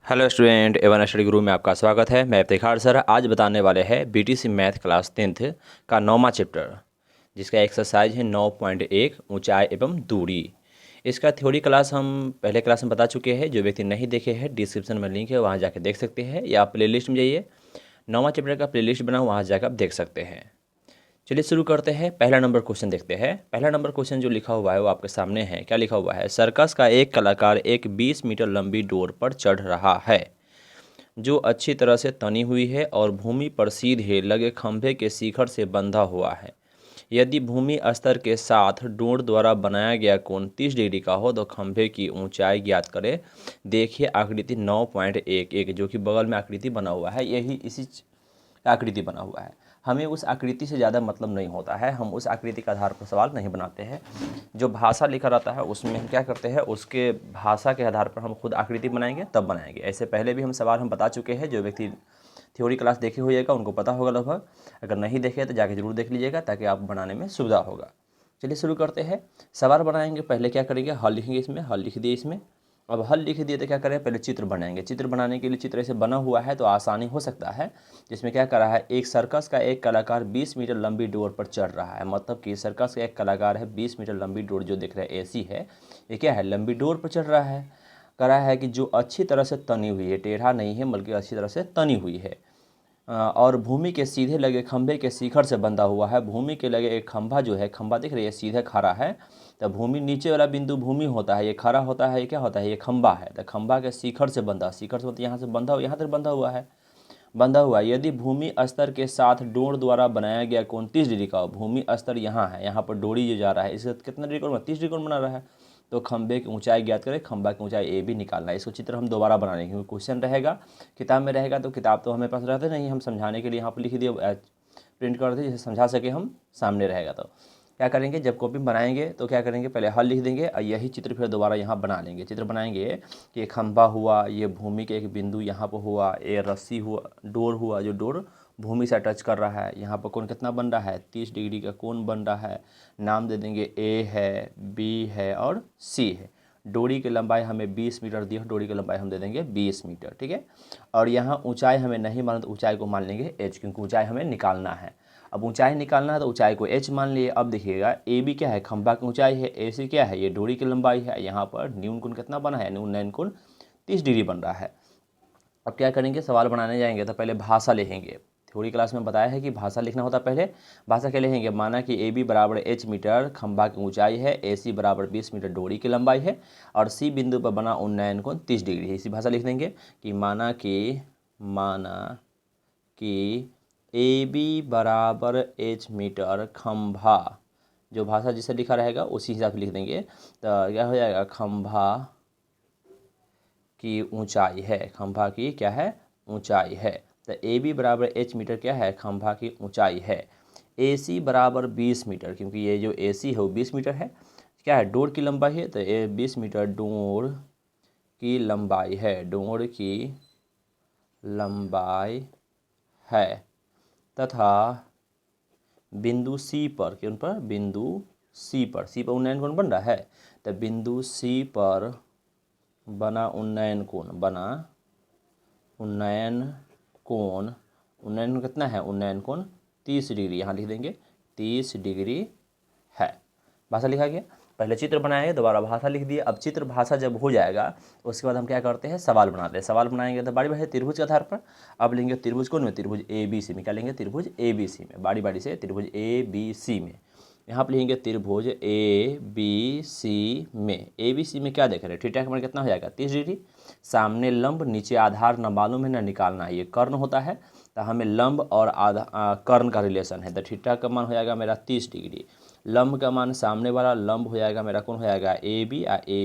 Hello student, Avon study गुरु में आपका स्वागत है। मैं इफ्तिखार सर आज बताने वाले हैं बीटीसी मैथ क्लास 10th का 9वां चैप्टर, जिसका एक्सरसाइज है 9.1 ऊंचाई एवं दूरी। इसका थ्योरी क्लास हम पहले क्लास में बता चुके हैं। जो व्यक्ति नहीं देखे हैं, डिस्क्रिप्शन में लिंक है, वहाँ जाकर देख सकते हैं, या प्लेलिस्ट में जाइए, 9वां चैप्टर का प्लेलिस्ट बना, वहाँ जाकर आप देख सकते हैं। चलिए शुरू करते हैं। पहला नंबर क्वेश्चन देखते हैं। पहला नंबर क्वेश्चन जो लिखा हुआ है वो आपके सामने है। क्या लिखा हुआ है? सर्कस का एक कलाकार एक 20 मीटर लंबी डोर पर चढ़ रहा है जो अच्छी तरह से तनी हुई है और भूमि पर सीधे लगे खंभे के शिखर से बंधा हुआ है। यदि भूमि स्तर के साथ डोर द्वारा बनाया गया कोण 30 डिग्री का हो तो खंभे की ऊंचाई ज्ञात करें। देखिए आकृति 9.11 जो कि बगल में आकृति बना हुआ है, यही इसी आकृति बना हुआ है। हमें उस आकृति से ज़्यादा मतलब नहीं होता है, हम उस आकृति के आधार पर सवाल नहीं बनाते हैं। जो भाषा लिखा रहता है उसमें हम क्या करते हैं, उसके भाषा के आधार पर हम खुद आकृति बनाएंगे, तब बनाएंगे। ऐसे पहले भी हम सवाल हम बता चुके हैं। जो व्यक्ति थ्योरी क्लास देखे होइएगा उनको पता होगा लगभग, अगर नहीं देखे तो जाके जरूर देख लीजिएगा ताकि आप बनाने में सुविधा होगा। चलिए शुरू करते हैं। सवाल बनाएंगे, पहले क्या करेंगे, हल लिखेंगे। इसमें हल लिख दिए। इसमें अब हल लिख दिए तो क्या करें, पहले चित्र बनाएंगे। चित्र बनाने के लिए चित्र ऐसे बना हुआ है तो आसानी हो सकता है। जिसमें क्या करा है, एक सर्कस का एक कलाकार 20 मीटर लंबी डोर पर चढ़ रहा है। मतलब कि सर्कस का एक कलाकार है, 20 मीटर लंबी डोर जो दिख रहा है एसी है, ये क्या है, लंबी डोर पर चढ़ रहा है। करा है कि जो अच्छी तरह से तनी हुई है, टेढ़ा नहीं है बल्कि अच्छी तरह से तनी हुई है, और भूमि के सीधे लगे खंभे के शिखर से बंधा हुआ है। भूमि के लगे एक खंभा जो है, खंभा दिख रही है, सीधे खड़ा है। तो भूमि नीचे वाला बिंदु भूमि होता है, ये खड़ा होता है, ये क्या होता है, ये खंभा है। तो खंभा के शिखर से बंधा, शिखर से मतलब यहाँ से बंधा, यहाँ तक बंधा हुआ है, बंधा हुआ है। यदि भूमि स्तर के साथ डोर द्वारा बनाया गया कोण 30 डिग्री का हो, भूमि स्तर यहाँ है, यहाँ पर डोरी जो जा रहा है इससे कितना डिग्री कोण, 30 डिग्री कोण बना रहा है, तो खंभे की ऊंचाई ज्ञात करें। खंभा की ऊंचाई ए भी निकालना है। इसको चित्र हम दोबारा बना लेंगे क्योंकि क्वेश्चन रहेगा, किताब में रहेगा तो किताब तो हमें पास रहते नहीं, हम समझाने के लिए यहाँ पर लिख दिए, प्रिंट कर दिए, जिसे समझा सके हम, सामने रहेगा। तो क्या करेंगे, जब कॉपी में बनाएंगे तो क्या करेंगे, पहले हल लिख देंगे और यही चित्र फिर दोबारा यहाँ बना लेंगे। चित्र बनाएंगे कि ये खंभा हुआ, ये भूमि के एक बिंदु यहाँ पर हुआ, ये रस्सी हुआ, डोर हुआ, जो डोर भूमि से टच कर रहा है। यहाँ पर कोण कितना बन रहा है, 30 डिग्री का कोण बन रहा है। नाम दे देंगे ए है, बी है और सी है। डोरी की लंबाई हमें 20 मीटर दी है, डोरी की लंबाई हम दे देंगे 20 मीटर, ठीक है। और यहाँ ऊंचाई हमें नहीं मालूम तो ऊंचाई को मान लेंगे h, क्योंकि ऊंचाई हमें निकालना है। अब ऊंचाई निकालना है तो ऊंचाई को h मान लिए। अब देखिएगा ए बी क्या है, खंभा की ऊंचाई है, ए सी क्या है, ये डोरी की लंबाई है। यहाँ पर न्यून कोण कितना बना है, न्यून कोण 30 डिग्री बन रहा है। अब क्या करेंगे, सवाल बनाने जाएंगे तो पहले भाषा लिखेंगे। थ्योरी क्लास में बताया है कि भाषा लिखना होता है। पहले भाषा क्या लिखेंगे, माना कि ए बी बराबर h मीटर खंभा की ऊंचाई है, ए सी बराबर 20 मीटर डोरी की लंबाई है, और सी बिंदु पर बना उन्नयन कोण 30 डिग्री है। इसी भाषा लिख देंगे कि माना कि ए बी बराबर h मीटर खंभा, जो भाषा जिसे लिखा रहेगा उसी हिसाब से लिख देंगे। तो क्या हो जाएगा, खंभा की ऊंचाई है, खंभा की क्या है, ऊंचाई है। तो ए बी बराबर h मीटर क्या है, खंभा की ऊंचाई है। ए सी बराबर 20 मीटर, क्योंकि ये जो ए सी है वो 20 मीटर है। क्या है, डोर की लंबाई है, तो ये 20 मीटर डोर की लंबाई है, डोर की लंबाई है। तथा बिंदु सी पर, किन पर, बिंदु सी पर उन्नयन कोण बन रहा है। तो बिंदु सी पर बना उन्नयन कोण, उन्नयन कोण कितना है, उन्नयन कोण 30 डिग्री, यहाँ लिख देंगे 30 डिग्री है। भाषा लिखा गया। पहले चित्र बनाएंगे, दोबारा भाषा लिख दिए। अब चित्र भाषा जब हो जाएगा उसके बाद हम क्या करते हैं, सवाल बनाते हैं। सवाल बनाएंगे तो बारी बारी से त्रिभुज के आधार पर। अब लेंगे त्रिभुज कौन में, त्रिभुज ए बी सी में। क्या लेंगे, त्रिभुज ए बी सी में, बारी बारी से त्रिभुज ए बी सी में। यहाँ पर लिखेंगे त्रिभुज ए बी सी में। ए बी सी में क्या देख रहे हैं, थीटा का मान कितना हो जाएगा, 30 डिग्री। सामने लंब, नीचे आधार, न मालूम है न निकालना है, ये कर्ण होता है। तो हमें लंब और कर्ण का रिलेशन है। तो थीटा का मान हो जाएगा मेरा 30 डिग्री। लंब का मान सामने वाला लंब हो जाएगा मेरा, कौन हो जाएगा, ए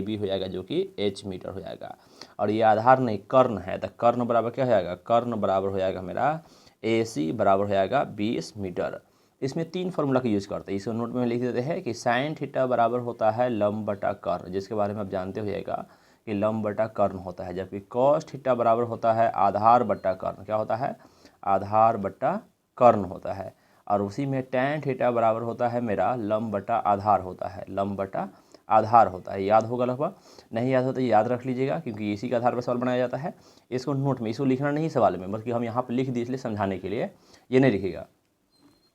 बी हो जाएगा, जो कि h मीटर हो जाएगा। और ये आधार नहीं कर्ण है, तो कर्ण बराबर क्या हो जाएगा, कर्ण बराबर हो जाएगा मेरा ए सी बराबर हो जाएगा 20 मीटर। इसमें 3 फार्मूला का यूज करते हैं, इसको नोट में लिख देते हैं कि साइन थीटा बराबर होता है लंब बटा कर्ण, जिसके बारे में आप जानते होइएगा कि लंब बटा कर्ण होता है। जबकि कॉस थीटा बराबर होता है आधार बटा कर्ण, क्या होता है, आधार बटा कर्ण होता है। और उसी में टैन थीटा बराबर होता है मेरा लंब बटा आधार होता है, लंब बटा आधार होता है। याद होगा लगभग, नहीं याद हो तो याद रख लीजिएगा, क्योंकि इसी के आधार पर सवाल बनाया जाता है। इसको नोट में, इसको लिखना नहीं सवाल में, बल्कि हम यहाँ पर लिख दिए इसलिए समझाने के लिए, ये नहीं लिखिएगा।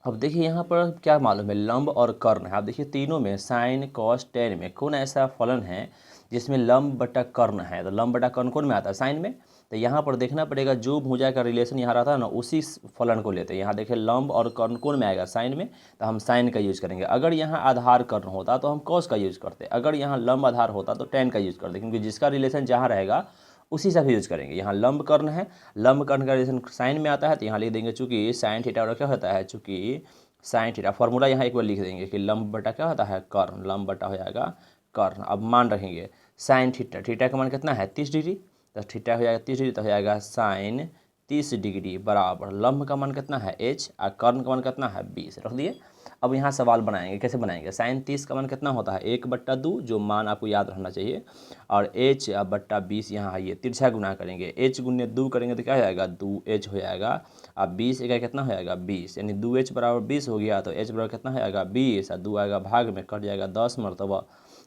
अब देखिए यहाँ पर क्या मालूम है, लंब और कर्ण है। आप देखिए तीनों में साइन कॉस टेन में कौन ऐसा फलन है जिसमें लंब बटा कर्ण है? तो लंब बटा कर्ण कौन में आता है? साइन में। तो यहाँ पर देखना पड़ेगा, जो भुजा का रिलेशन यहाँ रहता है ना, उसी फलन को लेते हैं। यहाँ देखिए लंब और कर्ण कौन में आएगा? साइन में, तो हम साइन का यूज करेंगे। अगर यहाँ आधार कर्ण होता तो हम कॉस का यूज करते, अगर यहाँ लंब आधार होता तो टेन का यूज करते, क्योंकि जिसका रिलेशन जहाँ रहेगा उसी से भी यूज करेंगे। यहाँ लंब कर्ण है, लंब कर्ण का रिलेशन साइन में आता है, तो यहाँ लिख देंगे चूंकि साइन थीटा और क्या होता है, चूंकि साइन थीटा। फॉर्मूला यहाँ एक बार लिख देंगे कि लंब बटा क्या होता है? कर्ण। लंब बटा हो जाएगा कर्ण। अब मान रखेंगे साइन थीटा, थीटा का मान कितना है? 30 डिग्री। तो थीटा हो जाएगा 30 डिग्री, तो हो जाएगा साइन 30 डिग्री बराबर लंब का मान कितना है? h, और कर्ण का मान कितना है? 20। रख दिए। अब यहाँ सवाल बनाएंगे, कैसे बनाएंगे? साइन 30 का मान कितना होता है? 1/2, जो मान आपको याद रखना चाहिए, और h बट्टा 20 यहाँ है, ये तिरछा गुना करेंगे, h गुने 2 करेंगे तो क्या हो जाएगा? 2h हो जाएगा। अब 20 का कितना हो जाएगा? 20, यानी 2h बराबर 20 हो गया, तो h बराबर कितना हो जाएगा? 20, और 2 आएगा भाग में, कट जाएगा 10 मरतबा,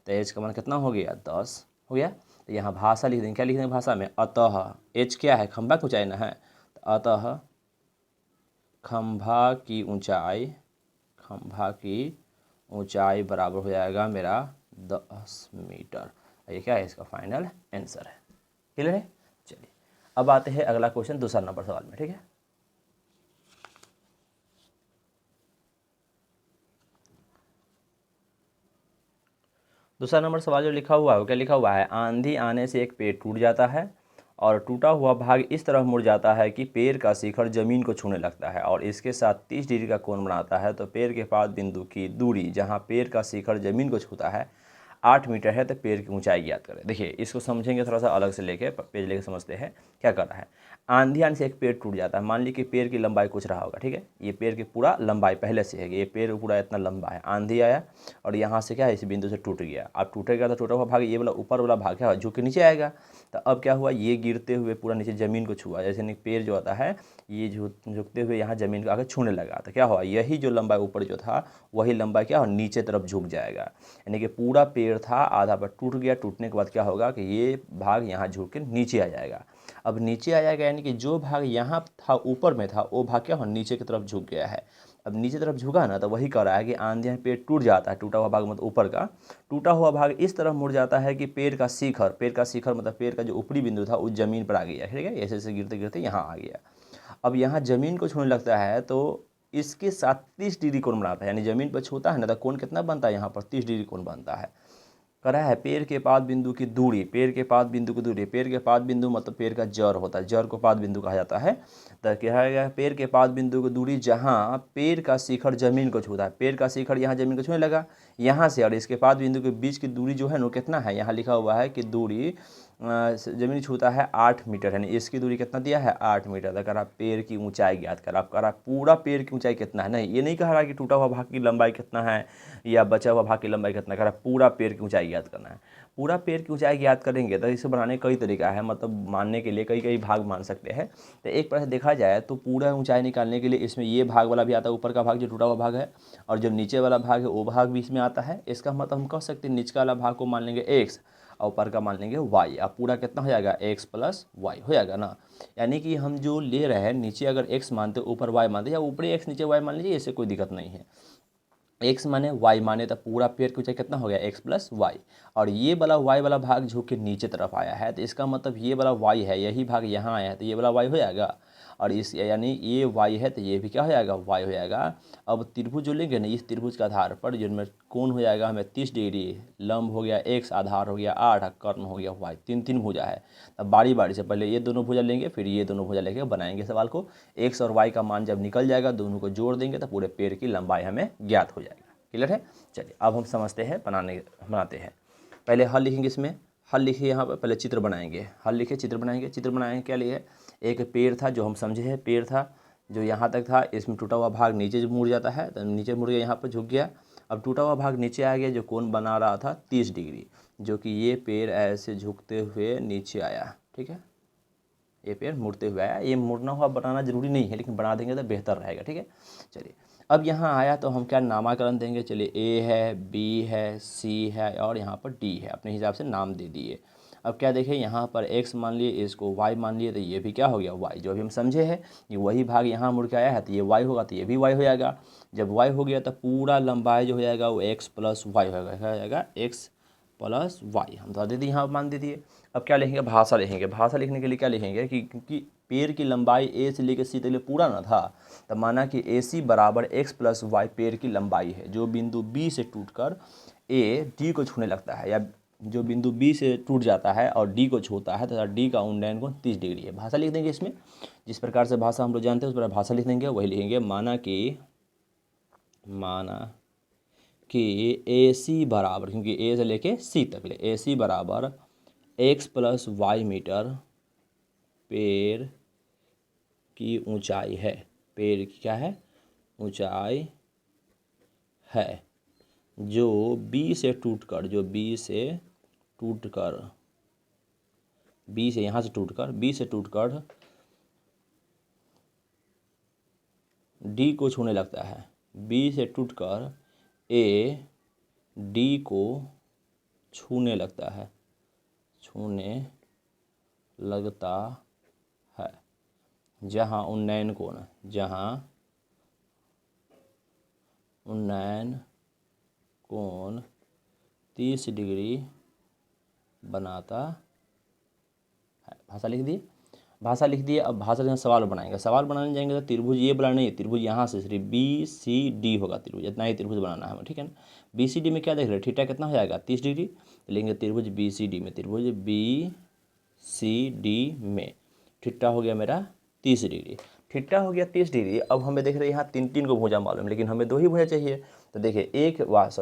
तो h का मान कितना हो गया? 10 हो गया। तो यहाँ भाषा लिख देंगे, क्या लिख देंगे भाषा में? अतः h क्या है? खंभा की ऊंचाई ना है, तो अतः खंभा की ऊंचाई, खंभा की ऊंचाई बराबर हो जाएगा मेरा 10 मीटर। ये क्या है? इसका फाइनल आंसर है। क्लियर है? चलिए अब आते हैं अगला क्वेश्चन, दूसरा नंबर सवाल में। ठीक है, दूसरा नंबर सवाल जो लिखा हुआ है वो क्या लिखा हुआ है? आंधी आने से एक पेड़ टूट जाता है और टूटा हुआ भाग इस तरह मुड़ जाता है कि पेड़ का शिखर जमीन को छूने लगता है और इसके साथ 30 डिग्री का कोण बनाता है। तो पेड़ के पास बिंदु की दूरी जहां पेड़ का शिखर जमीन को छूता है 8 मीटर है, तो पेड़ की ऊंचाई ज्ञात करें। देखिए इसको समझेंगे थोड़ा सा अलग से, लेके पेज लेके समझते हैं क्या कर रहा है। आंधी आने से एक पेड़ टूट जाता है, मान ली कि पेड़ की लंबाई कुछ रहा होगा। ठीक है, ये पेड़ की पूरा लंबाई पहले से है, ये पेड़ पूरा इतना लंबा है, आंधी आया और यहाँ से क्या है, इस बिंदु से टूट गया। अब टूटेगा तो टूटा हुआ भाग, ये वाला ऊपर वाला भाग क्या झुक के नीचे आएगा। तो अब क्या हुआ, ये गिरते हुए पूरा नीचे ज़मीन को छुआ, जैसे पेड़ जो होता है ये झुकते हुए यहाँ ज़मीन को आगे छूने लगा। तो क्या हुआ, यही जो लंबाई ऊपर जो था वही लंबाई क्या हो, नीचे तरफ झुक जाएगा। यानी कि पूरा पेड़ था, आधा पर टूट गया, टूटने के बाद क्या होगा कि ये भाग यहाँ झुक के नीचे आ जाएगा। अब नीचे आ जाएगा यानी कि जो भाग यहाँ था ऊपर में था वो भाग क्या हो, नीचे की तरफ झुक गया है। अब नीचे तरफ झुका ना, तो वही कह रहा है कि आंधी में पेड़ टूट जाता है, टूटा हुआ भाग मतलब ऊपर का टूटा हुआ भाग इस तरफ मुड़ जाता है कि पेड़ का शिखर मतलब पेड़ का जो ऊपरी बिंदु था उस जमीन पर आ गया। ठीक है, ऐसे ऐसे गिरते गिरते यहाँ आ गया। अब यहाँ जमीन को छूने लगता है तो इसके साथ 30 डिग्री कोण बनाता है, यानी जमीन पर छूता है ना, तो कोण कितना बनता है, यहाँ पर 30 डिग्री कोण बनता है। कह रहा है पेड़ के पाद बिंदु की दूरी, पेड़ के पाद बिंदु की दूरी, पेड़ के पाद बिंदु मतलब पेड़ का जड़ होता है, जड़ को पाद बिंदु कहा जाता है। तो क्या है, पेड़ के पाद बिंदु की दूरी जहाँ पेड़ का शिखर जमीन को छूता है, पेड़ का शिखर यहाँ जमीन को छूने लगा, यहाँ से और इसके पाद बिंदु के बीच की दूरी जो है ना कितना है, यहाँ लिखा हुआ है कि दूरी जमीन छूता है 8 मीटर, यानी इसकी दूरी कितना दिया है, 8 मीटर। अगर आप पेड़ की ऊंचाई ज्ञात कर, आप कह रहा पूरा पेड़ की ऊंचाई कितना है, नहीं ये नहीं कह रहा कि टूटा हुआ भाग की लंबाई कितना है या बचा हुआ भाग की लंबाई कितना, कह रहा पूरा पेड़ की ऊंचाई ज्ञात करना है। पूरा पेड़ की ऊंचाई ज्ञात करेंगे तो इसे बनाने का कई तरीका है, मतलब मानने के लिए कई कई भाग मान सकते हैं। तो एक तरह से देखा जाए तो पूरा ऊंचाई निकालने के लिए इसमें ये भाग वाला भी आता है, ऊपर का भाग जो टूटा हुआ भाग है, और जो नीचे वाला भाग है वो भाग भी इसमें आता है। इसका मतलब हम कह सकते हैं नीचे वाला भाग को मान लेंगे x और ऊपर का मान लेंगे y। अब पूरा कितना हो जाएगा, x प्लस वाई हो जाएगा ना। यानी कि हम जो ले रहे हैं नीचे अगर x मानते ऊपर y मानते, या ऊपरी x नीचे y मान लीजिए, इससे कोई दिक्कत नहीं है। x माने y माने तो पूरा पेड़ की ऊंचाई कितना हो गया, x प्लस वाई। और ये वाला y वाला भाग झुक के नीचे तरफ आया है, तो इसका मतलब ये वाला y है, यही भाग यहाँ आया है, तो ये वाला y हो जाएगा। और इस यानी ये y है तो ये भी क्या हो जाएगा, y हो जाएगा। अब त्रिभुज जो लेंगे ना, इस त्रिभुज के आधार पर जिनमें कोण हो जाएगा हमें 30 डिग्री, लंब हो गया x, आधार हो गया 8, कर्ण हो गया y, तीन तीन भुजा है। तब बारी बारी से पहले ये दोनों भुजा लेंगे, फिर ये दोनों भुजा लेके बनाएंगे सवाल को। x और y का मान जब निकल जाएगा दोनों को जोड़ देंगे तो पूरे पेड़ की लंबाई हमें ज्ञात हो जाएगा। क्लियर है? चलिए अब हम समझते हैं, बनाते हैं। पहले हल लिखेंगे, इसमें हल लिखिए, यहाँ पर पहले चित्र बनाएंगे, हल लिखे चित्र बनाएंगे। चित्र बनाएंगे क्या लिए, एक पेड़ था जो हम समझे है, पेड़ था जो यहाँ तक था, इसमें टूटा हुआ भाग नीचे मुड़ जाता है, तो नीचे मुड़ गया, यहाँ पर झुक गया। अब टूटा हुआ भाग नीचे आ गया, जो कोण बना रहा था 30 डिग्री, जो कि ये पेड़ ऐसे झुकते हुए नीचे आया। ठीक है, ये पेड़ मुड़ते हुए आया, ये मुड़ना हुआ बनाना जरूरी नहीं है, लेकिन बना देंगे तो बेहतर रहेगा। ठीक है, चलिए अब यहाँ आया तो हम क्या नामाकरण देंगे, चलिए ए है, बी है, सी है और यहाँ पर डी है, अपने हिसाब से नाम दे दिए। अब क्या देखें, यहाँ पर x मान लिए, इसको y मान लिए, तो ये भी क्या हो गया y, जो अभी हम समझे हैं ये वही भाग यहाँ मुड़ के आया है, तो ये y होगा, तो ये भी y हो जाएगा। जब y हो गया तो पूरा लंबाई जो हो जाएगा वो x प्लस वाई होगा, क्या हो जाएगा x प्लस वाई, हम तो दे दिए, यहाँ मान दे दिए। अब क्या लिखेंगे, भाषा लिखेंगे। भाषा लिखने के लिए क्या लिखेंगे कि क्योंकि पेड़ की लंबाई ए से लेकर सी तक पूरा ना था, तब माना कि ए सी बराबर एक्स प्लस वाई पेड़ की लंबाई है, जो बिंदु बी से टूटकर ए डी को छूने लगता है, या जो बिंदु बी से टूट जाता है और डी को छूता है, तथा डी का उन्नयन कोण 30 डिग्री है। भाषा लिख देंगे इसमें, जिस प्रकार से भाषा हम लोग जानते हैं उस प्रकार भाषा लिख देंगे, वही लिखेंगे। माना कि ए सी बराबर, क्योंकि ए से लेके सी तक ले, ए सी बराबर एक्स प्लस वाई मीटर पेड़ की ऊंचाई है, पेड़ की क्या है, ऊंचाई है, जो बी से टूटकर बी से टूटकर डी को छूने लगता है, बी से टूटकर ए डी को छूने लगता है, जहाँ उन्नयन कोण 30 डिग्री बनाता है। भाषा लिख दिए। अब भाषा से सवाल बनाएंगे। सवाल बनाने जाएंगे तो त्रिभुज ये वाला नहीं, त्रिभुज यहाँ से सिर्फ बी सी डी होगा, त्रिभुज इतना ही त्रिभुज बनाना है हमें, ठीक है ना। बी सी डी में क्या देख रहे हैं, थीटा कितना हो जाएगा 30 डिग्री, तो लेंगे त्रिभुज बी सी डी में, त्रिभुज बी सी डी में थीटा हो गया मेरा 30 डिग्री, थीटा हो गया 30 डिग्री। अब हमें देख रहे हैं यहाँ तीन को भुजा मालूम, लेकिन हमें 2 ही भुजा चाहिए, तो देखिए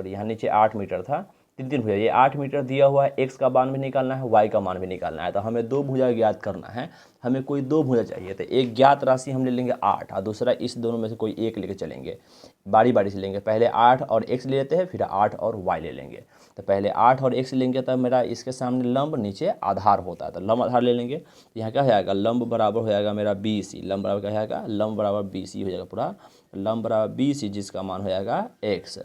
यहाँ नीचे 8 मीटर था, 3 भुजा, ये 8 मीटर दिया हुआ है, x का मान भी निकालना है, y का मान भी निकालना है, तो हमें 2 भुजा ज्ञात करना है, हमें कोई 2 भुजा चाहिए, तो एक ज्ञात राशि हम ले लेंगे 8 और दूसरा इस दोनों में से कोई एक लेके चलेंगे, बारी बारी से लेंगे। पहले 8 और x ले लेते हैं, फिर 8 और y ले लेंगे। तो पहले 8 और x लेंगे तब मेरा इसके सामने लंब, नीचे आधार होता है, तो लंब आधार ले लेंगे। यहाँ क्या हो जाएगा, लंब बराबर हो जाएगा मेरा बी सी, लंब बराबर क्या हो जाएगा, लंब बराबर बी सी हो जाएगा, पूरा लंब बराबर बी सी, जिसका मान हो जाएगा x।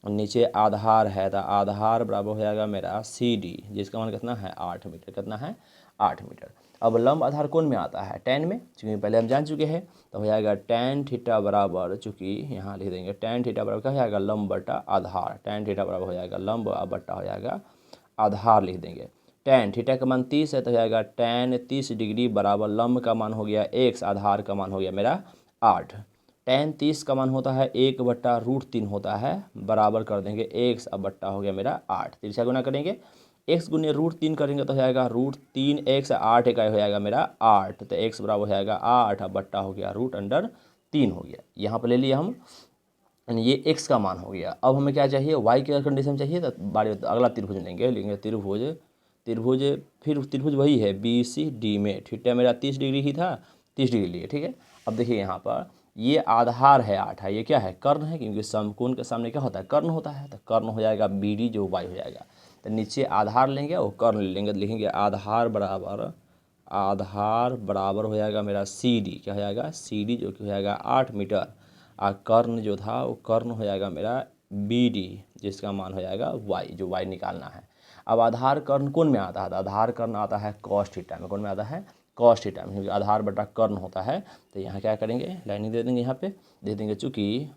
नीचे आधार है, तो आधार बराबर हो जाएगा मेरा सी डी, जिसका मान कितना है 8 मीटर, कितना है 8 मीटर। अब लंब आधार कौन में आता है, tan में, चूँकि पहले हम जान चुके हैं, तो हो जाएगा tan थीटा बराबर, चूँकि यहाँ लिख देंगे tan थीटा बराबर क्या हो जाएगा, लंब बटा आधार, tan थीटा बराबर हो जाएगा लंब बटा हो जाएगा आधार, लिख देंगे। tan थीटा का मान 30 है, तो हो जाएगा tan 30 डिग्री बराबर लंब का मान हो गया x, आधार का मान हो गया मेरा 8। tan 30 का मान होता है 1/√3 होता है, बराबर कर देंगे x, अब बट्टा हो गया मेरा 8, तिरछा गुना करेंगे, x गुने √3 करेंगे तो हो जाएगा √3x, 8 इकाई हो जाएगा मेरा 8, तो x बराबर हो जाएगा 8, अब बट्टा हो गया √3 हो गया। यहाँ पर ले लिया हम, यानी ये x का मान हो गया। अब हमें क्या चाहिए, y की कंडीशन चाहिए, तो अगला त्रिभुज लेंगे फिर त्रिभुज वही है बी सी डी में, थीटा मेरा 30 डिग्री ही था, 30 डिग्री लिए, ठीक है। अब देखिए यहाँ पर ये आधार है 8 है, ये क्या है, कर्ण है, क्योंकि समकोण के सामने क्या होता है, कर्ण होता है, तो कर्ण हो जाएगा बी डी, जो y हो जाएगा। तो नीचे आधार लेंगे और कर्ण ले लेंगे, तो लिखेंगे आधार बराबर हो जाएगा मेरा सी डी, क्या हो जाएगा सी डी, जो कि हो जाएगा 8 मीटर, और कर्ण जो था वो कर्ण हो जाएगा मेरा बी डी, जिसका मान हो जाएगा y, जो y निकालना है। अब आधार कर्ण कौन में आता है, तो आधार कर्ण आता है कॉस थीटा में, कौन में आता है, कॉस थीटा में, क्योंकि आधार बटा कर्ण होता है। तो यहाँ क्या करेंगे, लाइनिंग दे देंगे, यहाँ पे दे देंगे, चूँकि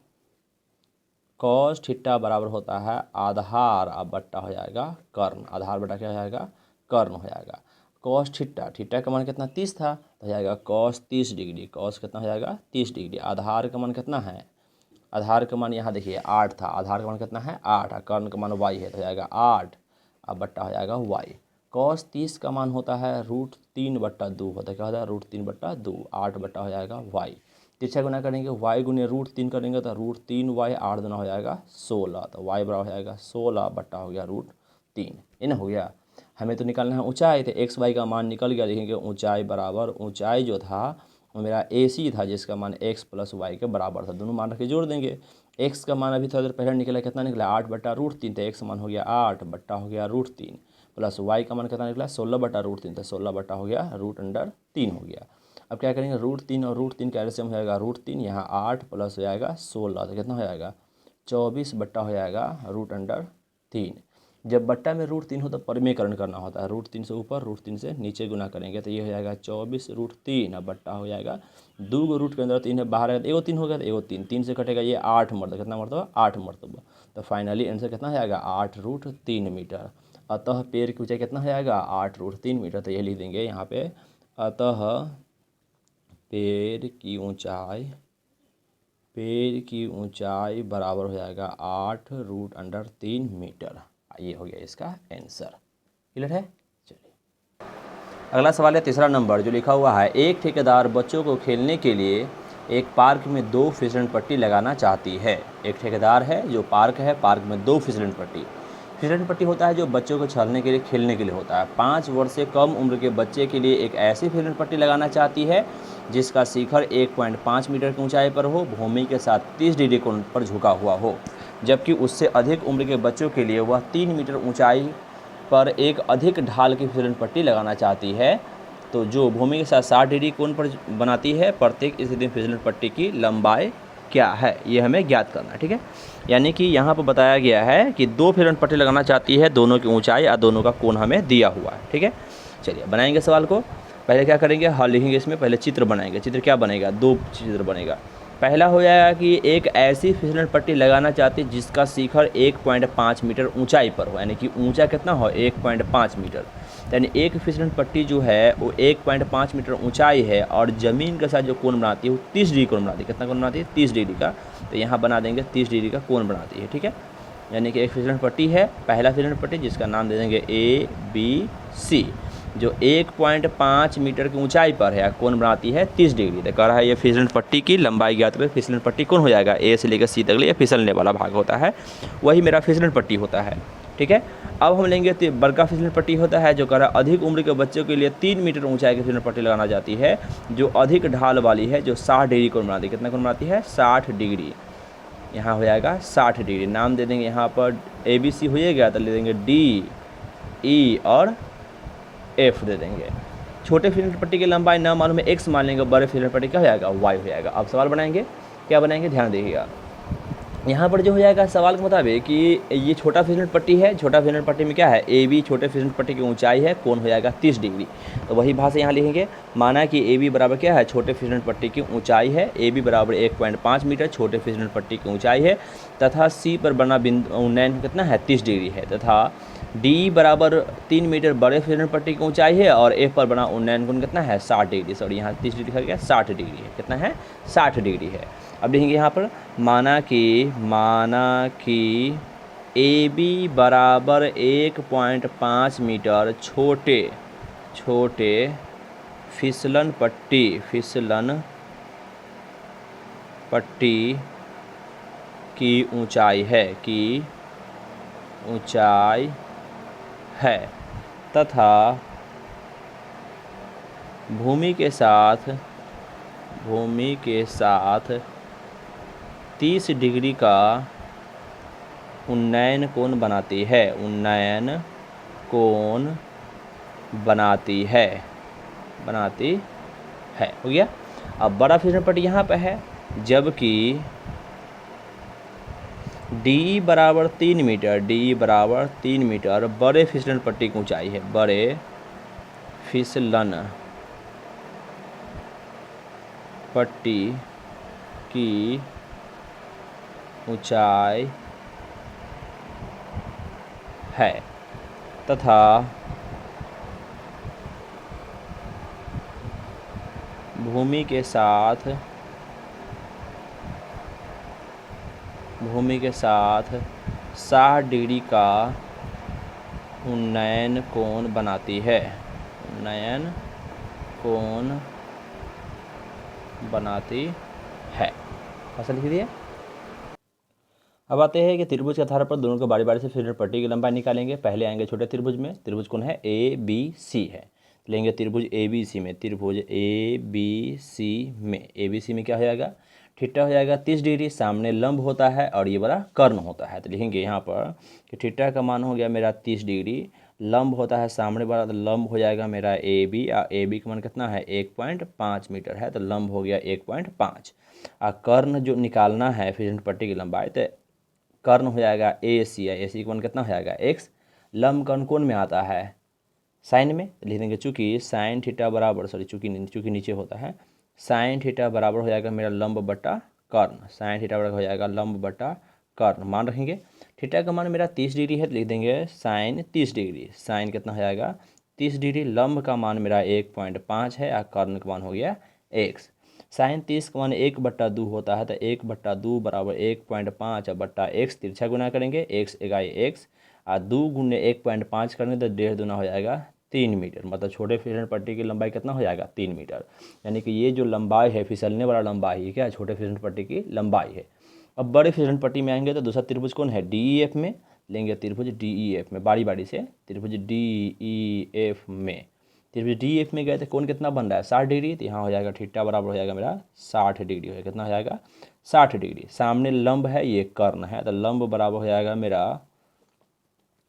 कॉस थीटा बराबर होता है आधार, अब बट्टा हो जाएगा कर्ण, आधार बटा क्या हो जाएगा, कर्ण हो जाएगा। कॉस थीटा का मान कितना 30 था, तो हो जाएगा कॉस 30 डिग्री, कॉस कितना हो जाएगा 30 डिग्री। आधार का मान कितना है, आधार का मान यहाँ देखिए 8 था, आधार का मान कितना है 8, और कर्ण का मान y है, तो हो जाएगा 8, अब बट्टा हो जाएगा y। कॉस 30 का मान होता है √3/2 होता है, क्या होता है √3/2, 8 बट्टा हो जाएगा y। तिरछा गुना करेंगे, y गुने √3 करेंगे तो √3y, 8 दुना हो जाएगा 16, तो y बराबर हो जाएगा 16 बट्टा हो गया √3, इन हो गया। हमें तो निकालना है ऊंचाई, तो एक्स वाई का मान निकल गया, देखेंगे ऊंचाई बराबर, ऊंचाई जो था वो मेरा ए सी था, जिसका मान x प्लस वाई के बराबर था, दोनों मान रख के जोड़ देंगे। x का मान अभी थोड़ा देर पहले निकला, कितना निकला 8/√3, तो x मान हो गया 8 बट्टा हो गया √3, प्लस y का मान कितना निकला 16/√3, तो 16 बट्टा हो गया √3 हो गया। अब क्या करेंगे, √3 और √3 का एलसीएम हो जाएगा √3, यहाँ 8 प्लस हो जाएगा 16, तो कितना हो जाएगा 24 बट्टा हो जाएगा √3। जब बट्टा में √3 हो तो परिमेयकरण करना होता है, √3 से ऊपर √3 से नीचे गुना करेंगे तो ये हो जाएगा 24 √3, अब बट्टा हो जाएगा 2 को रूट के अंदर 3 है, बाहर है एगो 3 हो गया तो एगो 3, 3 से कटेगा ये 8 मरतबा, कितना मरतबा 8 मरतबा, तो फाइनली आंसर कितना हो जाएगा 8√3 मीटर। अतः पेड़ की ऊंचाई कितना हो जाएगा 8√3 मीटर, तो ये लिख देंगे यहाँ पे, अतः पेड़ की ऊंचाई बराबर हो जाएगा 8√3 मीटर। ये हो गया इसका आंसर। क्लियर है। चलिए अगला सवाल है तीसरा नंबर, जो लिखा हुआ है, एक ठेकेदार बच्चों को खेलने के लिए एक पार्क में 2 फिसलन पट्टी लगाना चाहती है। एक ठेकेदार है जो पार्क है, पार्क में 2 फिसलन पट्टी। फिसलन पट्टी होता है जो बच्चों को चलने के लिए, खेलने के लिए होता है। 5 वर्ष से कम उम्र के बच्चे के लिए एक ऐसी फिसलन पट्टी लगाना चाहती है जिसका शिखर 1.5 मीटर की ऊंचाई पर हो, भूमि के साथ 30 डिग्री कोण पर झुका हुआ हो, जबकि उससे अधिक उम्र के बच्चों के लिए वह 3 मीटर ऊंचाई पर एक अधिक ढाल की फिसलन पट्टी लगाना चाहती है। तो जो भूमि के साथ 60 डिग्री कोण पर बनाती है, प्रत्येक स्थिति में फिसलन पट्टी की लंबाई क्या है, ये हमें ज्ञात करना है। ठीक है, यानी कि यहाँ पर बताया गया है कि 2 फिसलन पट्टी लगाना चाहती है, दोनों की ऊंचाई और दोनों का कोण हमें दिया हुआ है। ठीक है, चलिए बनाएंगे सवाल को। पहले क्या करेंगे, हल लिखेंगे, इसमें पहले चित्र बनाएंगे। चित्र क्या बनेगा, 2 चित्र बनेगा। पहला हो जाएगा कि एक ऐसी फिसलन पट्टी लगाना चाहती है जिसका शिखर 1.5 मीटर ऊंचाई पर हो, यानी कि ऊंचा कितना हो 1.5 मीटर, यानी एक फिसलन पट्टी जो है वो 1.5 मीटर ऊंचाई है और ज़मीन के साथ जो कोण बनाती है वो 30 डिग्री कोण बनाती है। कितना कोण बनाती है 30 डिग्री का, तो यहाँ बना देंगे 30 डिग्री का कोण बनाती है। ठीक है, यानी कि एक फिसलन पट्टी है, पहला फिसलन पट्टी जिसका नाम दे देंगे ABC, जो 1.5 मीटर की ऊंचाई पर है, कोण बनाती है 30 डिग्री। तो कह रहा है ये फिसलन पट्टी की लंबाई ज्ञात करें। फिसलन पट्टी कौन हो जाएगा, A से लेकर C तक ये फिसलने वाला भाग होता है, वही मेरा फिसलन पट्टी होता है। ठीक है, अब हम लेंगे तो बड़का फिसलन पट्टी होता है जो कह रहा है अधिक उम्र के बच्चों के लिए 3 मीटर ऊंचाई की फिसलन पट्टी लगाना जाती है, जो अधिक ढाल वाली है, जो 60 डिग्री कोण बनाती है। कितना कोण बनाती है 60 डिग्री, यहाँ हो जाएगा 60 डिग्री। नाम दे देंगे यहाँ पर ABC हो गया, तो ले देंगे D, E और F दे देंगे। छोटे फिसलन पट्टी की लंबाई ना मालूम है X मान लेंगे, बड़े फिसलन पट्टी का हो जाएगा Y हो जाएगा। अब सवाल बनाएंगे, क्या बनाएंगे ध्यान देखिएगा। यहाँ पर जो हो जाएगा सवाल के मुताबिक कि ये छोटा फिसलन पट्टी है, छोटा फिसलन पट्टी में क्या है AB, छोटे फिसलन पट्टी की ऊंचाई है, कोण हो जाएगा 30 डिग्री। तो वही भाषा यहाँ लिखेंगे, माना कि AB बराबर क्या है छोटे फिसलन पट्टी की ऊंचाई है, AB बराबर 1.5 मीटर छोटे फिसलन पट्टी की ऊंचाई है, तथा C पर बना बिंदु उन्नयन कितना है 30 डिग्री है, तथा D बराबर 3 मीटर बड़े फिसलन पट्टी की ऊंचाई है और F पर बना उन्नयन कोण कितना है 60 डिग्री, सॉरी यहाँ 30 डिग्री लिखा गया 60 डिग्री है, कितना है 60 डिग्री है। अब देखेंगे यहाँ पर, माना कि AB बराबर 1.5 मीटर छोटे फिसलन पट्टी की ऊंचाई है, तथा भूमि के साथ 30 डिग्री का उन्नयन कोण बनाती है, हो गया। अब बड़ा फिसलन पट्टी यहाँ पे है, जबकि D बराबर 3 मीटर बड़े फिसलन पट्टी की ऊंचाई है, बड़े फिसलन पट्टी की ऊंचाई है, तथा भूमि के साथ 60 डिग्री का उन्नयन कोण बनाती है, ऐसा लिख दिए। अब आते हैं कि त्रिभुज के आधार पर दोनों को बारी बारी से फिसलन पट्टी की लंबाई निकालेंगे। पहले आएंगे छोटे त्रिभुज में, त्रिभुज कौन है ABC है, लेंगे त्रिभुज ABC में, ABC में क्या हो जाएगा थीटा हो जाएगा 30 डिग्री, सामने लंब होता है और ये बड़ा कर्ण होता है। तो लिखेंगे यहाँ पर कि थीटा का मान हो गया मेरा 30 डिग्री लंब होता है सामने वाला, तो लंब हो जाएगा मेरा ए बी, और ए बी का मान कितना है 1.5 मीटर है, तो लंब हो गया 1.5। और कर्ण जो निकालना है फिसलन पट्टी की लंबाई, तो कर्ण हो जाएगा ए सी, ए सी का मान कितना हो जाएगा x। लंब कर्ण कौन में आता है, साइन में, लिख देंगे चूँकि साइन थीटा बराबर, सॉरी चूँकि नीचे होता है, साइन थीटा बराबर हो जाएगा मेरा लंब बटा कर्ण, साइन थीटा बराबर हो जाएगा लंब बटा कर्ण। मान रखेंगे थीटा का मान मेरा 30 डिग्री है, तो लिख देंगे साइन 30 डिग्री, साइन कितना हो जाएगा 30 डिग्री। लंब का मान मेरा 1.5 है, और कर्ण का मान हो गया x। साइन 30 का मान 1/2 होता है, तो 1/2 बराबर 1.5 बट्टा x, तिरछा गुना करेंगे, x एगाई x, और 2 गुने 1.5 करेंगे तो 1.5 दूना हो जाएगा 3 मीटर, मतलब छोटे फिसलन पट्टी की लंबाई कितना हो जाएगा 3 मीटर। यानी कि ये जो लंबाई है फिसलने वाला लंबाई है, क्या छोटे फिसलन पट्टी की लंबाई है। अब बड़े फिसलन पट्टी में आएंगे तो दूसरा त्रिभुज कौन है, डी ई एफ में लेंगे, त्रिभुज डी ई एफ में, बारी बारी से त्रिभुज डी ई एफ में, त्रिभुज डी एफ में गए तो कौन कितना बन रहा है 60 डिग्री, तो यहाँ हो जाएगा थीटा बराबर हो जाएगा मेरा 60 डिग्री, हो कितना हो जाएगा 60 डिग्री। सामने लंब है, ये कर्ण है, तो लंब बराबर हो जाएगा मेरा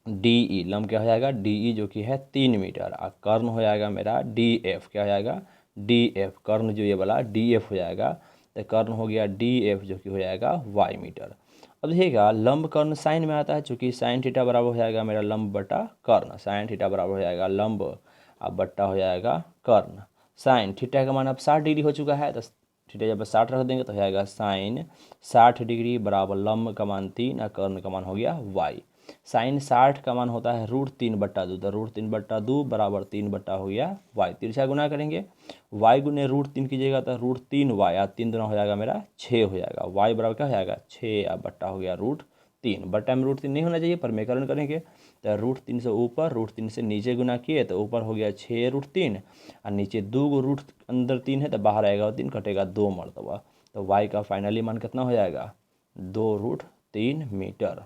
डी ई, लंब क्या हो जाएगा डी ई जो कि है 3 मीटर, और कर्ण हो जाएगा मेरा डी एफ, क्या हो जाएगा डी एफ, कर्ण जो ये वाला डी एफ हो जाएगा, तो कर्ण हो गया डी एफ जो कि हो जाएगा वाई मीटर। अब देखिएगा लंब कर्ण साइन में आता है, चूँकि साइन थीटा बराबर हो जाएगा मेरा लंब बटा कर्ण, साइन थीटा बराबर हो जाएगा लंब, अब बट्टा हो जाएगा कर्ण। साइन थीटा का मान अब 60 डिग्री हो चुका है, तो थीटा जब 60 रख देंगे तो हो जाएगा साइन 60 डिग्री बराबर लंब का मान 3, और कर्ण का मान हो गया वाई। साइन 60 का मान होता है √3/2, तो √3/2 बराबर 3 बट्टा हो गया वाई, तिरछा गुना करेंगे, वाई गुने √3 कीजिएगा तो √3y, और 3 दूना हो जाएगा मेरा 6 हो जाएगा, वाई बराबर क्या हो जाएगा 6, और बट्टा हो गया √3, बट्टा में √3 नहीं होना चाहिए, परमेकरण करेंगे तो √3 से ऊपर √3 से नीचे गुना किए तो ऊपर हो गया 6√3, और नीचे 2 रूट अंदर 3 है तो बाहर आएगा 3, कटेगा 2 मरतबा, तो वाई का फाइनली मान कितना हो जाएगा 2√3 मीटर।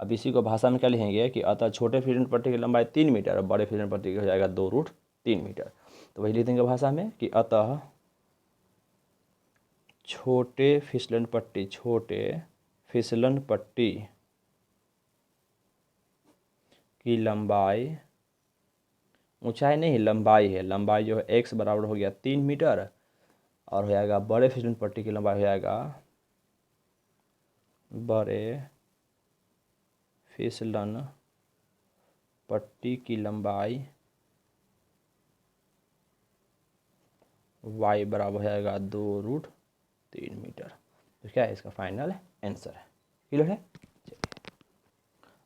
अब इसी को भाषा में क्या लिखेंगे कि अतः छोटे फिसलन पट्टी की लंबाई 3 मीटर और बड़े फिसलन पट्टी की हो जाएगा 2√3 मीटर। तो वही लिख देंगे भाषा में कि अतः छोटे फिसलन पट्टी की लंबाई, ऊंचाई नहीं लंबाई है, लंबाई जो है x बराबर हो गया 3 मीटर, और हो जाएगा बड़े फिसलन पट्टी की लंबाई हो जाएगा, बड़े फिसलन पट्टी की लंबाई y बराबर हो जाएगा 2√3 मीटर। तो क्या है इसका फाइनल आंसर है, क्लियर है।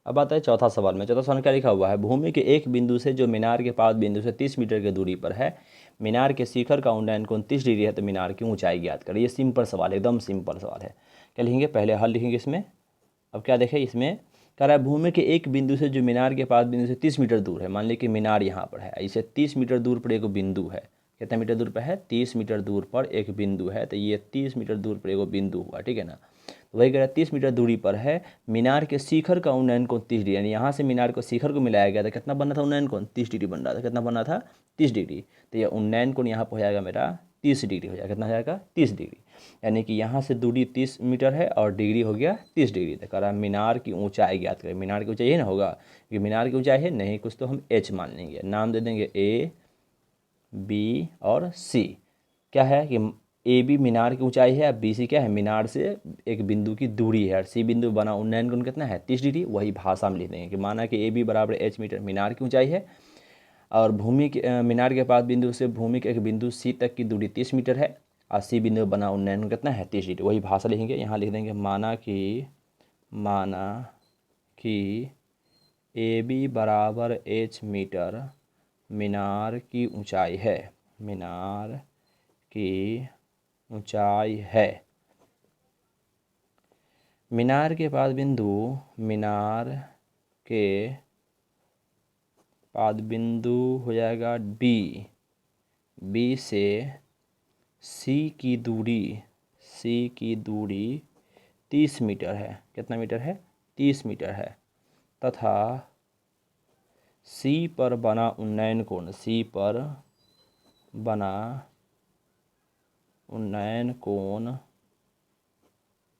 अब आता है चौथा सवाल में, चौथा सवाल क्या लिखा हुआ है, भूमि के एक बिंदु से जो मीनार के पास बिंदु से 30 मीटर की दूरी पर है, मीनार के शिखर का उन्नयन कोण 30 डिग्री है, तो मीनार की ऊंचाई ज्ञात करें। ये सिंपल सवाल है, एकदम सिंपल सवाल है। क्या लिखेंगे, पहले हल लिखेंगे इसमें। अब क्या देखें इसमें कह रहा है भूमि के एक बिंदु से जो मीनार के पास बिंदु से 30 मीटर दूर है, मान लीजिए कि मीनार यहाँ पर है, इसे 30 मीटर दूर पर एक बिंदु है, कितना मीटर दूर पर है 30 मीटर दूर पर एक बिंदु है, तो ये 30 मीटर दूर पर एक बिंदु हुआ, ठीक है ना। तो वही कह रहा है 30 मीटर दूरी पर है, मीनार के शिखर का उन्नयन कोण 30 डिग्री, यानी यहाँ से मीनार को शिखर को मिलाया गया था, कितना बनना था उन्नयन कोण 30 डिग्री बन रहा था, कितना बनना था 30 डिग्री, तो यह उन्नयन कोण यहाँ पर हो जाएगा मेरा 30 डिग्री हो जाएगा, कितना हो जाएगा 30 डिग्री, यानी कि यहाँ से दूरी 30 मीटर है और डिग्री हो गया 30 डिग्री। तो कह रहा है मीनार की ऊंचाई ज्ञात करें, मीनार की ऊंचाई ये ना होगा कि मीनार की ऊंचाई है नहीं कुछ, तो हम h मान लेंगे, नाम दे देंगे A B और C। क्या है कि ए बी मीनार की ऊंचाई है, अब BC क्या है मीनार से एक बिंदु की दूरी है, और C बिंदु बना उन्नयन कोण कितना है 30 डिग्री। वही भाषा में लिख देंगे कि माना कि AB बराबर h मीटर मीनार की ऊंचाई है, और भूमि के मीनार के पास बिंदु से भूमि के एक बिंदु C तक की दूरी 30 मीटर है, और C बिंदु बना उन्नयन कोण कितना है 30 डिग्री। वही भाषा लिखेंगे, यहाँ लिख देंगे माना कि AB बराबर h मीटर मीनार की ऊंचाई है, मीनार की ऊंचाई है, मीनार के पास बिंदु हो जाएगा B से C की दूरी 30 मीटर है, कितना मीटर है 30 मीटर है, तथा C पर बना उन्नयन कोण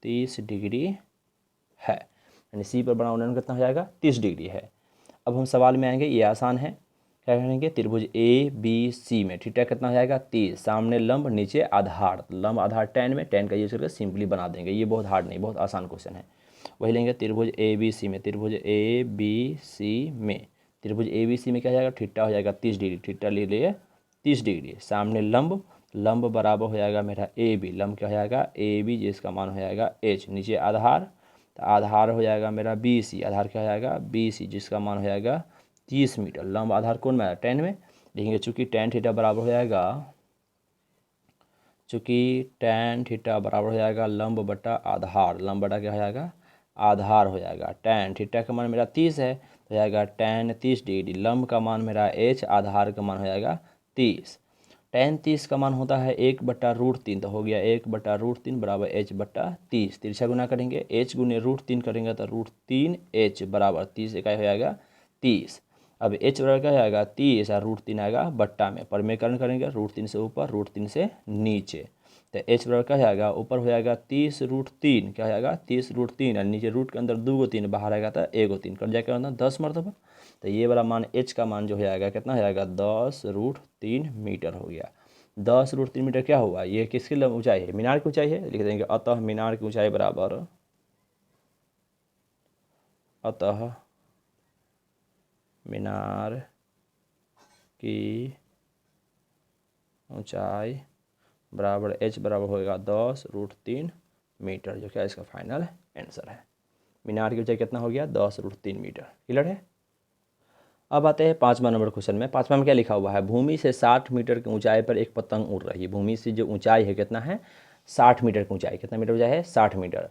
30 डिग्री है, यानी C पर बना उन्नयन कितना हो जाएगा 30 डिग्री है। अब हम सवाल में आएंगे, ये आसान है। क्या करेंगे, त्रिभुज ए बी सी में थीटा कितना हो जाएगा 30, सामने लंब नीचे आधार, लंब आधार tan में, tan का यूज करके सिंपली बना देंगे। ये बहुत हार्ड नहीं, बहुत आसान क्वेश्चन है। वही लेंगे त्रिभुज ए बी सी में, त्रिभुज ए बी सी में, त्रिभुज ए बी सी में क्या हो जाएगा, थीटा हो जाएगा 30 डिग्री, थीटा ले लिए 30 डिग्री, सामने लंब, लंब बराबर हो जाएगा मेरा ए बी, लंब क्या हो जाएगा ए बी जिसका मान हो जाएगा एच, नीचे आधार, तो आधार हो जाएगा मेरा बी सी, आधार क्या हो जाएगा बी सी जिसका मान हो जाएगा 30 मीटर। लंब आधार कौन में आया, tan में, लिखेंगे चूँकि tan थीटा बराबर हो जाएगा, चूँकि tan थीटा बराबर हो जाएगा लंब बटा आधार, लंब बटा क्या हो जाएगा आधार हो जाएगा, tan थीटा का मान मेरा 30 है तो जाएगा tan 30 डिग्री, लंब का मान मेरा h, आधार का मान हो जाएगा 30, tan 30 का मान होता है 1/√3, तो हो गया 1/√3 बराबर h बटा 30, तिरछा गुना करेंगे, h गुने √3 करेंगे तो √3h बराबर 30 इकाई हो जाएगा 30। अब h बराबर क्या हो जाएगा 30 और √3 आएगा बट्टा में, परमेकरण करेंगे, √3 से ऊपर √3 से नीचे, तो h बराबर क्या हो जाएगा, ऊपर हो जाएगा 30√3, क्या हो जाएगा 30√3 और नीचे रूट के अंदर 2 को 3 बाहर आएगा तो 1 को 3 कर जाएगा, 10 मरतबा, तो ये वाला मान h का मान जो हो जाएगा कितना हो जाएगा 10√3 मीटर हो गया। 10√3 मीटर क्या हुआ, ये किसकी ऊंचाई है, मीनार की ऊंचाई है, लिख देंगे अतः मीनार की ऊंचाई बराबर, अतः मीनार की ऊंचाई बराबर h बराबर होगा 10√3 मीटर, जो क्या इसका फाइनल आंसर है। मीनार की ऊंचाई कितना हो गया 10√3 मीटर। क्लियर है। अब आते हैं 5वां नंबर क्वेश्चन में। 5वां में क्या लिखा हुआ है, भूमि से 60 मीटर की ऊंचाई पर एक पतंग उड़ रही है। भूमि से जो ऊंचाई है कितना है 60 मीटर की ऊंचाई, कितना मीटर ऊंचाई है 60 मीटर।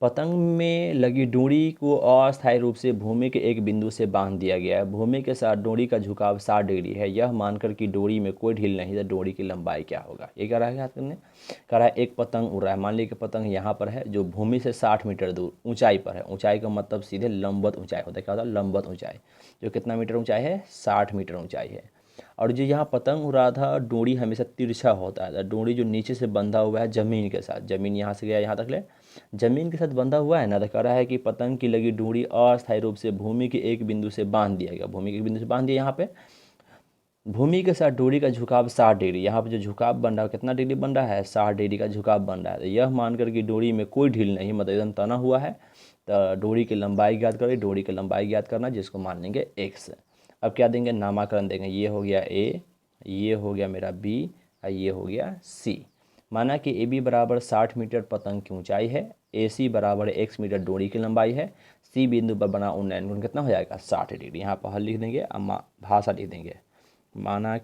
पतंग में लगी डोरी को अस्थायी रूप से भूमि के एक बिंदु से बांध दिया गया है। भूमि के साथ डोरी का झुकाव 60 डिग्री है। यह मानकर कि डोरी में कोई ढील नहीं है, तो डोरी की लंबाई क्या होगा। ये क्या रहा है याद करने, कह रहा है एक पतंग उड़ रहा है, मान लीजिए कि पतंग यहाँ पर है जो भूमि से 60 मीटर दूर ऊंचाई पर है। ऊंचाई का मतलब सीधे लंबवत ऊंचाई होता है, क्या होता है लंबवत ऊंचाई, जो कितना मीटर ऊंचाई है 60 मीटर ऊंचाई है। और जो यहाँ पतंग उड़ रहा था, डोरी हमेशा तिरछा होता है, डोरी जो नीचे से बंधा हुआ है ज़मीन के साथ, ज़मीन यहाँ से गया यहाँ तक ले ज़मीन के साथ बंधा हुआ है ना, तो कह रहा है कि पतंग की लगी डोरी अस्थायी रूप से भूमि के एक बिंदु से बांध दिया गया। भूमि के एक बिंदु से बांध दिया, यहाँ पे भूमि के साथ डोरी का झुकाव 60 डिग्री, यहाँ पे जो झुकाव बन रहा है कितना डिग्री बन रहा है 60 डिग्री का झुकाव बन रहा है। तो यह मानकर कि डोरी में कोई ढील नहीं, मतलब एकदम तना हुआ है, तो डोरी की लंबाई ज्ञात करें, डोरी की लंबाई ज्ञात करना जिसको मान लेंगे x। अब क्या देंगे, नामाकरण देंगे, ये हो गया a, ये हो गया मेरा b और ये हो गया c। माना कि ए बी बराबर 60 मीटर पतंग की ऊंचाई है, ए सी बराबर x मीटर डोरी की लंबाई है, सी बिंदु पर बना उन्नयन कोण कितना हो जाएगा 60 डिग्री। यहाँ पर हल लिख देंगे, भाषा लिख देंगे, माना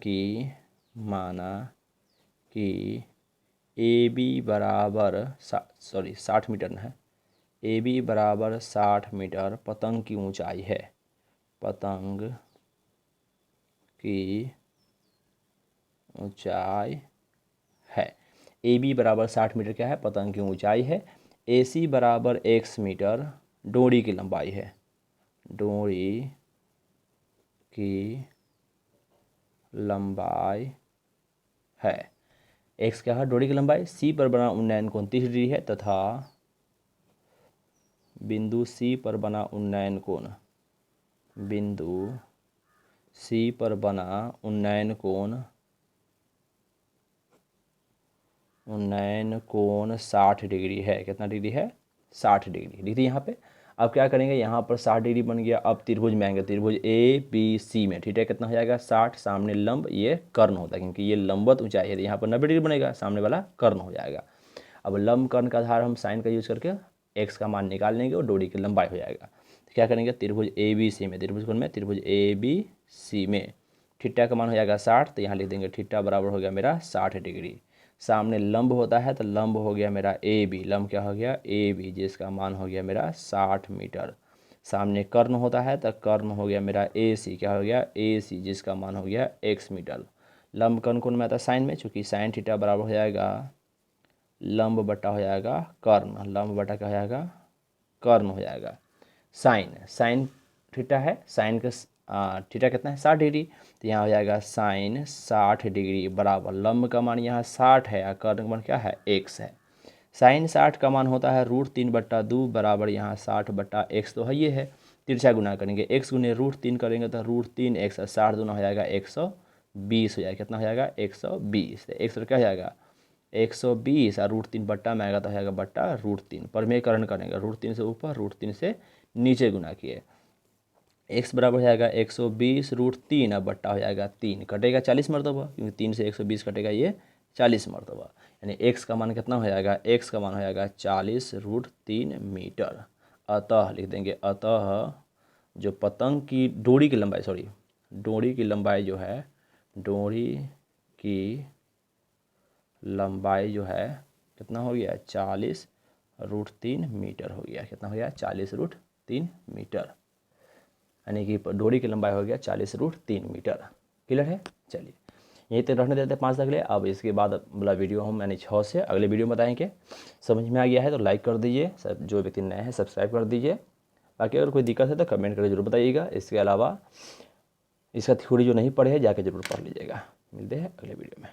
कि ए बी बराबर 60 मीटर है, ए बी बराबर 60 मीटर पतंग की ऊंचाई है, पतंग की ऊंचाई है। ए बी बराबर 60 मीटर क्या है, पतंग की ऊंचाई है। ए सी बराबर x मीटर डोरी की लंबाई है, डोरी की लंबाई है। x क्या है डोरी की लंबाई, सी पर बना उन्नयन कोण 30 डिग्री है तथा बिंदु सी पर बना उन्नयन कोण, बिंदु सी पर बना उन्नयन कोण 60 डिग्री है। कितना डिग्री है 60 डिग्री लिख दी यहाँ पे। अब क्या करेंगे, यहाँ पर 60 डिग्री बन गया। अब त्रिभुज में आएंगे, त्रिभुज ए बी सी में थीटा कितना हो जाएगा 60, सामने लंब, ये कर्ण होता है क्योंकि ये लंबवत ऊंचाई है, यहाँ पर 90 डिग्री बनेगा, सामने वाला कर्ण हो जाएगा। अब लंब कर्ण का आधार हम साइन का यूज करके x का मान निकाल लेंगे और डोरी की लंबाई हो जाएगा। तो क्या करेंगे, त्रिभुज ए बी सी में, त्रिभुज कोण में त्रिभुज ए बी सी में थीटा का मान हो जाएगा 60, तो यहाँ लिख देंगे थीटा बराबर हो गया मेरा 60 डिग्री। सामने लंब होता है तो लंब हो गया मेरा ए बी, लंब क्या हो गया ए बी जिसका मान हो गया मेरा 60 मीटर। सामने कर्ण होता है तो कर्ण हो गया मेरा ए सी, क्या हो गया ए सी जिसका मान हो गया x मीटर। लंब कर्ण कोण में आता है साइन में, चूँकि साइन थीटा बराबर हो जाएगा लंब बटा हो जाएगा कर्ण, लंब बटा क्या हो जाएगा कर्ण हो जाएगा। साइन थीटा है, साइन का थीटा कितना है 60 डिग्री, तो यहाँ हो जाएगा साइन 60 डिग्री बराबर लंब का मान यहाँ 60 है और कर्ण का मान क्या है x है। साइन 60 का मान होता है √3/2 बराबर यहाँ 60/x तो है ये है, तिरछा गुना करेंगे, x गुने √3 करेंगे तो √3 x 60 दूना हो जाएगा 120 हो जाएगा। कितना हो जाएगा 120। x क्या हो जाएगा 120 और √3 बट्टा में आएगा तो हो जाएगा बट्टा √3। परमेयकरण करेंगे, √3 से ऊपर √3 से नीचे गुना किए। x बराबर हो जाएगा 120 √3 और बट्टा हो जाएगा 3, कटेगा 40 मरतबा, क्योंकि 3 से 120 कटेगा ये 40 मरतबा। यानी x का मान कितना हो जाएगा, x का मान हो जाएगा 40 √3 मीटर। अतः लिख देंगे, अतः जो पतंग की डोरी की लंबाई, सॉरी डोरी की लंबाई जो है, डोरी की लंबाई जो है कितना हो गया 40 √3 मीटर हो गया। कितना हो गया 40 √3 मीटर, यानी कि डोरी की लंबाई हो गया 40 √3 मीटर। क्लियर है। चलिए यहीं तक रखने देते हैं 5 तक ले। अब इसके बाद वाला वीडियो हम यानी 6 से अगले वीडियो में बताएंगे। समझ में आ गया है तो लाइक कर दीजिए, सब जो व्यक्ति नए हैं सब्सक्राइब कर दीजिए। बाकी अगर कोई दिक्कत है तो कमेंट करके जरूर बताइएगा। इसके अलावा इसका थ्योरी जो नहीं पढ़े है जाके जरूर पढ़ लीजिएगा। मिलते हैं अगले वीडियो में।